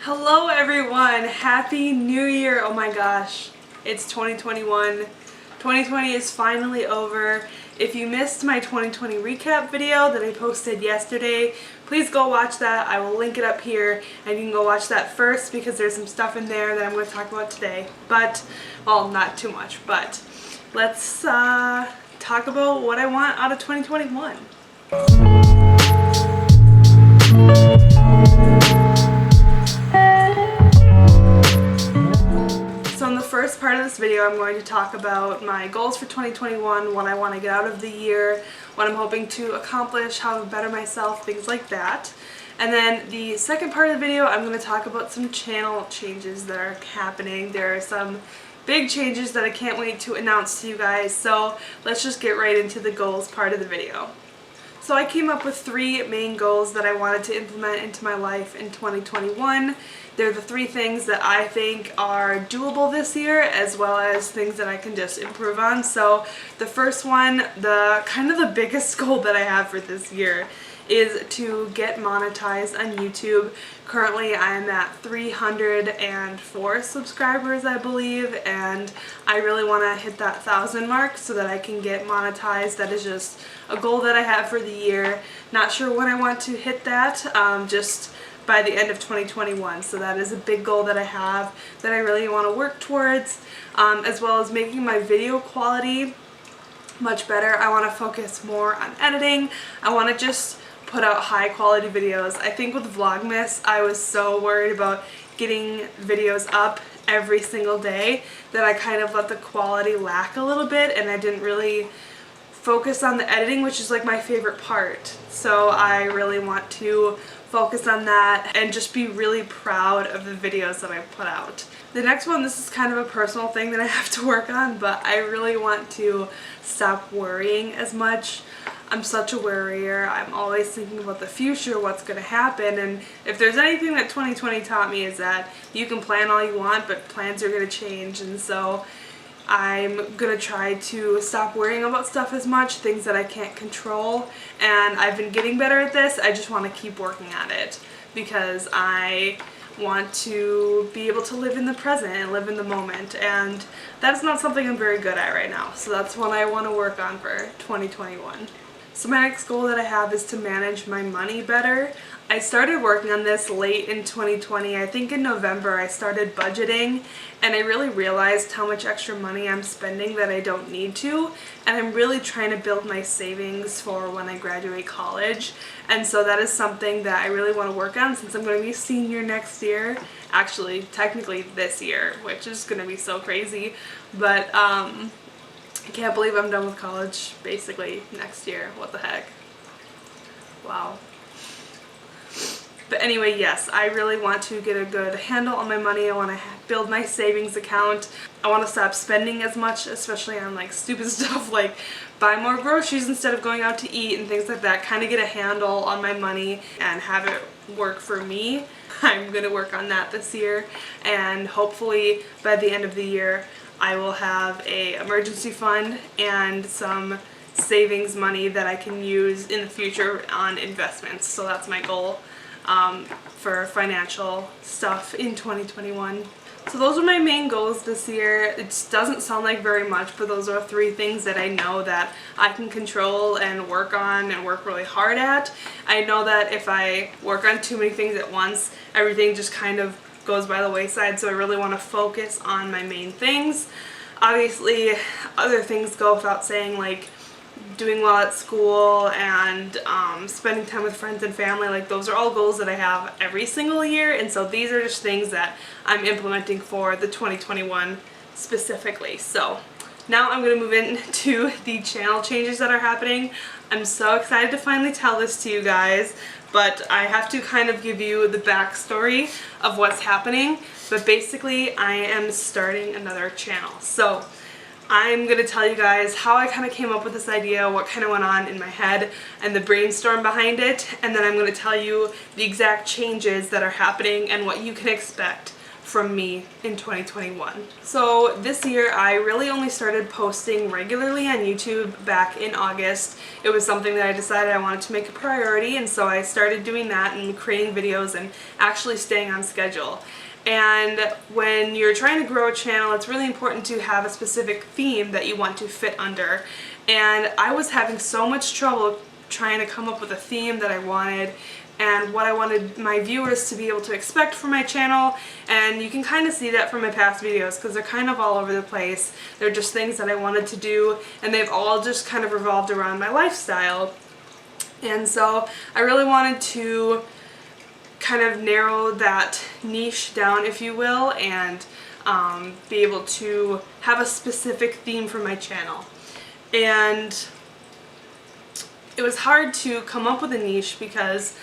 Hello everyone! Happy New Year! Oh my gosh, it's 2021. 2020 is finally over. If you missed my 2020 recap video that I posted yesterday, please go watch that. I will link it up here and you can go watch that first because there's some stuff in there that I'm going to talk about today. But, well, not too much, but let's talk about what I want out of 2021. So in the first part of this video, I'm going to talk about my goals for 2021, what I want to get out of the year, what I'm hoping to accomplish, how to better myself, things like that. And then the second part of the video, I'm going to talk about some channel changes that are happening. There are some big changes that I can't wait to announce to you guys, so let's just get right into the goals part of the video. So I came up with 3 main goals that I wanted to implement into my life in 2021. They're the 3 things that I think are doable this year, as well as things that I can just improve on. So the first one, the biggest goal that I have for this year, is to get monetized on YouTube. Currently I'm at 304 subscribers, I believe, and I really want to hit that 1,000 mark so that I can get monetized. That is just a goal that I have for the year. Not sure when I want to hit that, just by the end of 2021. So that is a big goal that I have that I really want to work towards, as well as making my video quality much better. I want to focus more on editing. I want to just put out high quality videos. I think with Vlogmas I was so worried about getting videos up every single day that I kind of let the quality lack a little bit, and I didn't really focus on the editing, which is like my favorite part. So I really want to focus on that and just be really proud of the videos that I put out. The next one, this is kind of a personal thing that I have to work on, but I really want to stop worrying as much. I'm such a worrier. I'm always thinking about the future, what's going to happen, and if there's anything that 2020 taught me is that you can plan all you want, but plans are going to change, and so I'm going to try to stop worrying about stuff as much, things that I can't control, and I've been getting better at this. I just want to keep working at it because I want to be able to live in the present and live in the moment, and that's not something I'm very good at right now, so that's one I want to work on for 2021. So my next goal that I have is to manage my money better. I started working on this late in 2020. I think in November I started budgeting, and I really realized how much extra money I'm spending that I don't need to, and I'm really trying to build my savings for when I graduate college. And so that is something that I really want to work on since I'm going to be a senior next year. Actually, technically this year, which is going to be so crazy, but I can't believe I'm done with college basically next year. What the heck? Wow. But anyway, yes, I really want to get a good handle on my money. I want to build my savings account. I want to stop spending as much, especially on like stupid stuff like buy more groceries instead of going out to eat and things like that. Kind of get a handle on my money and have it work for me. I'm going to work on that this year, and hopefully by the end of the year I will have an emergency fund and some savings money that I can use in the future on investments. So that's my goal for financial stuff in 2021. So those are my main goals this year. It doesn't sound like very much, but those are 3 things that I know that I can control and work on and work really hard at. I know that if I work on too many things at once, everything just kind of goes by the wayside, so I really want to focus on my main things. Obviously, other things go without saying, like doing well at school and spending time with friends and family. Like those are all goals that I have every single year, and so these are just things that I'm implementing for the 2021 specifically. So now I'm going to move into the channel changes that are happening. I'm so excited to finally tell this to you guys, but I have to kind of give you the backstory of what's happening. But basically I am starting another channel. So I'm going to tell you guys how I kind of came up with this idea, what kind of went on in my head, and the brainstorm behind it, and then I'm going to tell you the exact changes that are happening and what you can expect from me in 2021. So this year I really only started posting regularly on YouTube back in August. It was something that I decided I wanted to make a priority, and so I started doing that and creating videos and actually staying on schedule. And when you're trying to grow a channel, it's really important to have a specific theme that you want to fit under. And I was having so much trouble trying to come up with a theme that I wanted and what I wanted my viewers to be able to expect from my channel. And you can kind of see that from my past videos because they're kind of all over the place. They're just things that I wanted to do, and they've all just kind of revolved around my lifestyle. And so I really wanted to kind of narrow that niche down, if you will, and be able to have a specific theme for my channel. And it was hard to come up with a niche because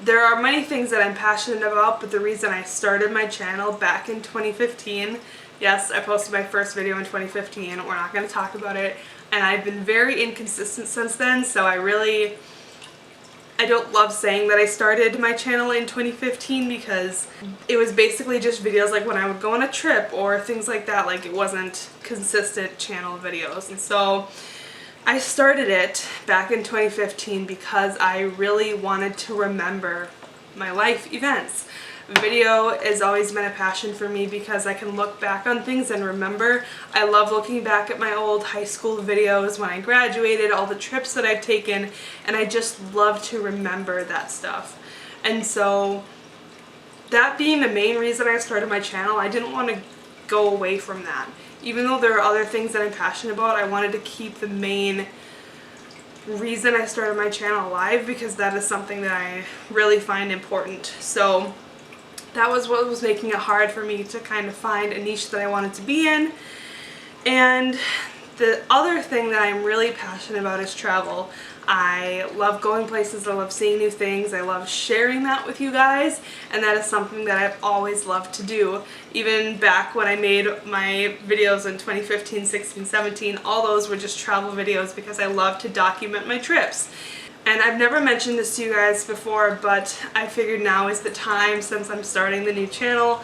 there are many things that I'm passionate about, but the reason I started my channel back in 2015, yes, I posted my first video in 2015, we're not going to talk about it, and I've been very inconsistent since then, so I don't love saying that I started my channel in 2015 because it was basically just videos like when I would go on a trip or things like that. Like, it wasn't consistent channel videos. And so I started it back in 2015 because I really wanted to remember my life events. Video has always been a passion for me because I can look back on things and remember. I love looking back at my old high school videos when I graduated, all the trips that I've taken, and I just love to remember that stuff. And so that being the main reason I started my channel, I didn't want to go away from that. Even though there are other things that I'm passionate about, I wanted to keep the main reason I started my channel alive because that is something that I really find important. So that was what was making it hard for me to kind of find a niche that I wanted to be in. And the other thing that I'm really passionate about is travel. I love going places, I love seeing new things, I love sharing that with you guys, and that is something that I've always loved to do. Even back when I made my videos in 2015, 16, 17, all those were just travel videos because I love to document my trips. And I've never mentioned this to you guys before, but I figured now is the time since I'm starting the new channel.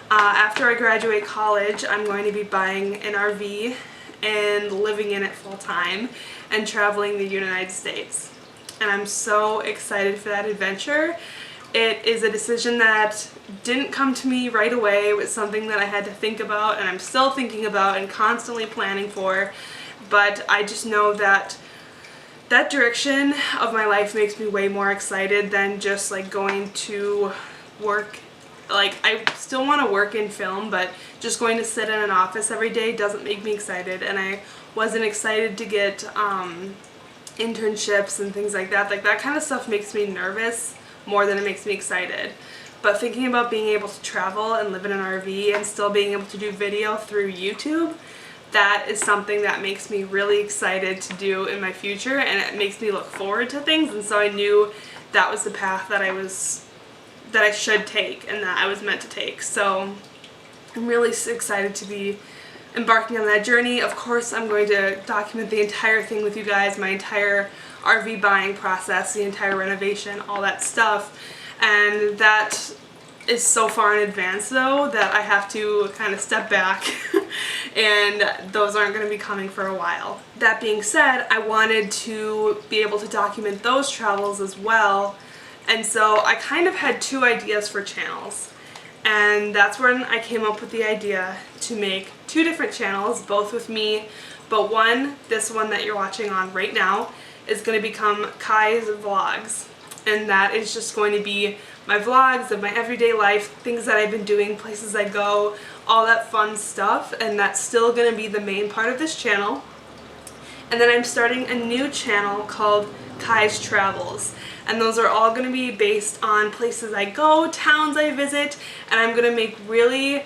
After I graduate college, I'm going to be buying an RV and living in it full time and traveling the United States. And I'm so excited for that adventure. It is a decision that didn't come to me right away. It was something that I had to think about, and I'm still thinking about and constantly planning for. But I just know that that direction of my life makes me way more excited than just like going to work. Like, I still want to work in film, but just going to sit in an office every day doesn't make me excited, and I wasn't excited to get internships and things like that. Like, that kind of stuff makes me nervous more than it makes me excited. But thinking about being able to travel and live in an RV and still being able to do video through YouTube, that is something that makes me really excited to do in my future, and it makes me look forward to things. And so I knew that was the path that I should take and that I was meant to take. So I'm really excited to be embarking on that journey. Of course, I'm going to document the entire thing with you guys, my entire RV buying process, the entire renovation, all that stuff. And that is so far in advance though that I have to kind of step back and those aren't going to be coming for a while. That being said, I wanted to be able to document those travels as well. And so I kind of had two ideas for channels, and that's when I came up with the idea to make two different channels, both with me, but one, this one that you're watching on right now, is going to become Kai's Vlogs, and that is just going to be my vlogs of my everyday life, things that I've been doing, places I go, all that fun stuff, and that's still going to be the main part of this channel. And then I'm starting a new channel called Kai's Travels, and those are all going to be based on places I go, towns I visit, and I'm going to make really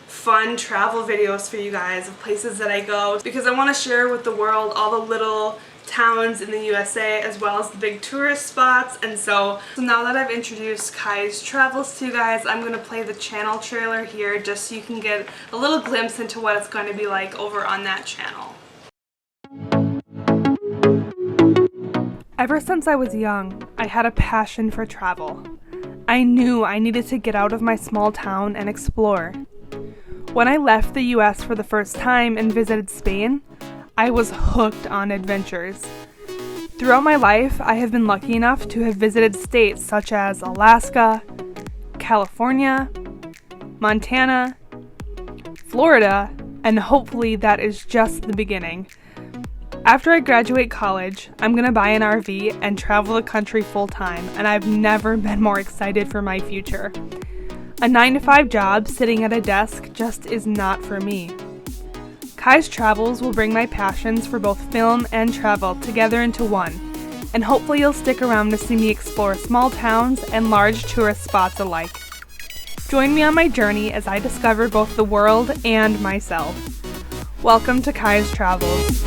fun travel videos for you guys of places that I go because I want to share with the world all the little towns in the USA as well as the big tourist spots. And so now that I've introduced Kai's Travels to you guys, I'm going to play the channel trailer here just so you can get a little glimpse into what it's going to be like over on that channel. Ever since I was young, I had a passion for travel. I knew I needed to get out of my small town and explore. When I left the US for the first time and visited Spain, I was hooked on adventures. Throughout my life, I have been lucky enough to have visited states such as Alaska, California, Montana, Florida, and hopefully that is just the beginning. After I graduate college, I'm going to buy an RV and travel the country full time, and I've never been more excited for my future. A 9-to-5 job sitting at a desk just is not for me. Kai's Travels will bring my passions for both film and travel together into one, and hopefully you'll stick around to see me explore small towns and large tourist spots alike. Join me on my journey as I discover both the world and myself. Welcome to Kai's Travels.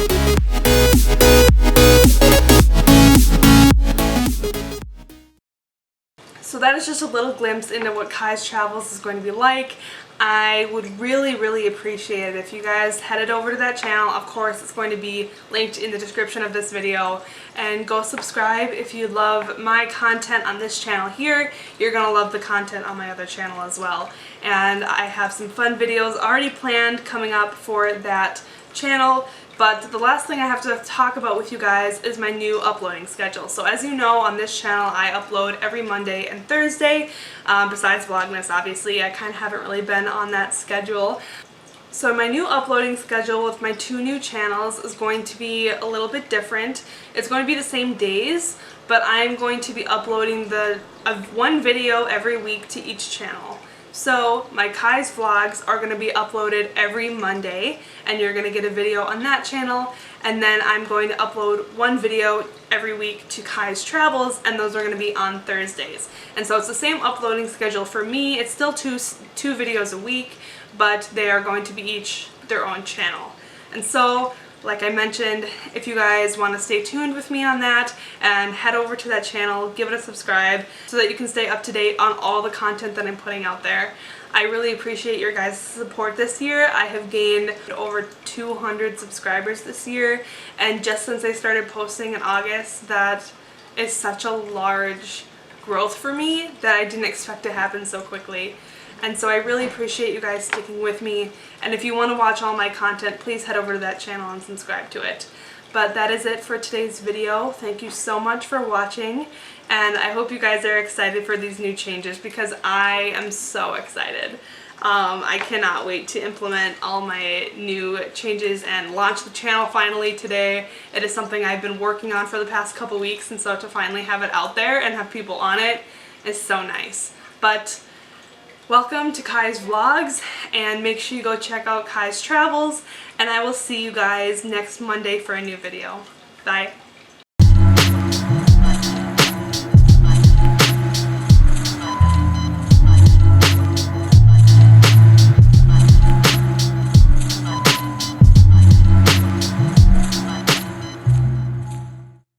So that is just a little glimpse into what Kai's Travels is going to be like. I would really appreciate it if you guys headed over to that channel. Of course, it's going to be linked in the description of this video. And go subscribe if you love my content on this channel here. You're going to love the content on my other channel as well. And I have some fun videos already planned coming up for that channel. But the last thing I have to talk about with you guys is my new uploading schedule. So as you know, on this channel I upload every Monday and Thursday. Besides Vlogmas, obviously, I kind of haven't really been on that schedule. So my new uploading schedule with my 2 new channels is going to be a little bit different. It's going to be the same days, but I'm going to be uploading one video every week to each channel. So my Kai's vlogs are going to be uploaded every Monday, and you're going to get a video on that channel, and then I'm going to upload one video every week to Kai's Travels, and those are going to be on Thursdays. And so it's the same uploading schedule for me. It's still two videos a week, but they are going to be each their own channel. And so, like I mentioned, if you guys want to stay tuned with me on that and head over to that channel, give it a subscribe so that you can stay up to date on all the content that I'm putting out there. I really appreciate your guys' support this year. I have gained over 200 subscribers this year, and just since I started posting in August, that is such a large growth for me that I didn't expect to happen so quickly. And so I really appreciate you guys sticking with me, and if you want to watch all my content, please head over to that channel and subscribe to it. But that is it for today's video. Thank you so much for watching, and I hope you guys are excited for these new changes because I am so excited. I cannot wait to implement all my new changes and launch the channel finally today. It is something I've been working on for the past couple weeks, and so to finally have it out there and have people on it is so nice. But welcome to Kai's Vlogs, and make sure you go check out Kai's Travels, and I will see you guys next Monday for a new video. Bye.